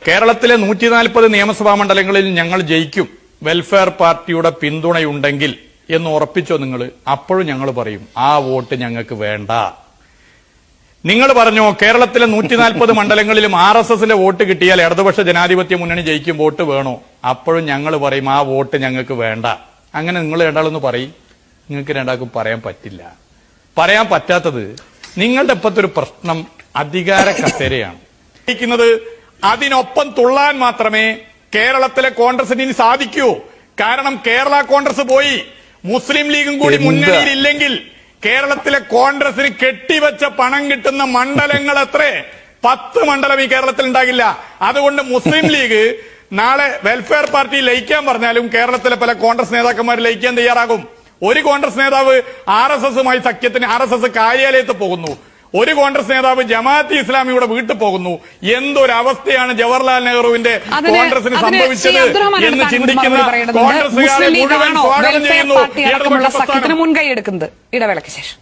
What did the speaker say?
കേരളത്തിലെ 140 നിയമസഭാ മണ്ഡലങ്ങളിൽ ഞങ്ങൾ ജയിക്കും, വെൽഫെയർ പാർട്ടിയുടെ പിന്തുണയുണ്ടെങ്കിൽ എന്ന് ഉറപ്പിച്ചോ നിങ്ങൾ? അപ്പോഴും ഞങ്ങൾ പറയും ആ വോട്ട് ഞങ്ങൾക്ക് വേണ്ട. നിങ്ങൾ പറഞ്ഞോ കേരളത്തിലെ 140 മണ്ഡലങ്ങളിലും RSSന്റെ വോട്ട് കിട്ടിയാൽ ഇടതുപക്ഷ ജനാധിപത്യ മുന്നണി ജയിക്കും, വോട്ട് വേണോ? അപ്പോഴും ഞങ്ങൾ പറയും ആ വോട്ട് ഞങ്ങൾക്ക് വേണ്ട. അങ്ങനെ നിങ്ങൾ രണ്ടാളൊന്ന് പറയും. നിങ്ങൾക്ക് രണ്ടാൾക്കും പറയാൻ പറ്റില്ല. പറയാൻ പറ്റാത്തത് നിങ്ങളുടെ ഇപ്പത്തൊരു പ്രശ്നം അധികാര കസേരയാണ്. അതിനൊപ്പം തുള്ളാൻ മാത്രമേ കേരളത്തിലെ കോൺഗ്രസിന് ഇനി സാധിക്കൂ. കാരണം കേരള കോൺഗ്രസ് പോയി, മുസ്ലിം ലീഗും കൂടി മുന്നണിയിൽ ഇല്ലെങ്കിൽ കേരളത്തിലെ കോൺഗ്രസിന് കെട്ടിവെച്ച പണം കിട്ടുന്ന മണ്ഡലങ്ങൾ എത്ര? 10 മണ്ഡലം ഈ കേരളത്തിൽ ഉണ്ടാകില്ല. അതുകൊണ്ട് മുസ്ലിം ലീഗ് നാളെ വെൽഫെയർ പാർട്ടി ലയിക്കാൻ പറഞ്ഞാലും കേരളത്തിലെ പല കോൺഗ്രസ് നേതാക്കന്മാർ ലയിക്കാൻ തയ്യാറാകും. ഒരു കോൺഗ്രസ് നേതാവ് RSSുമായി സഖ്യത്തിന് RSS കാര്യാലയത്തിൽ പോകുന്നു, ഒരു കോൺഗ്രസ് നേതാവ് ജമാഅത്തെ ഇസ്ലാമിയുടെ വീട്ടിൽ പോകുന്നു. എന്തൊരവസ്ഥയാണ് ജവഹർലാൽ നെഹ്റുവിന്റെ കോൺഗ്രസിന് സംഭവിച്ചത് എന്ന് ചിന്തിക്കുന്ന കോൺഗ്രസുകാരെ മുഴുവൻ സ്വാഗതം ചെയ്യുന്നു. മുൻകൈ എടുക്കുന്നത്. ഇടവേളയ്ക്ക് ശേഷം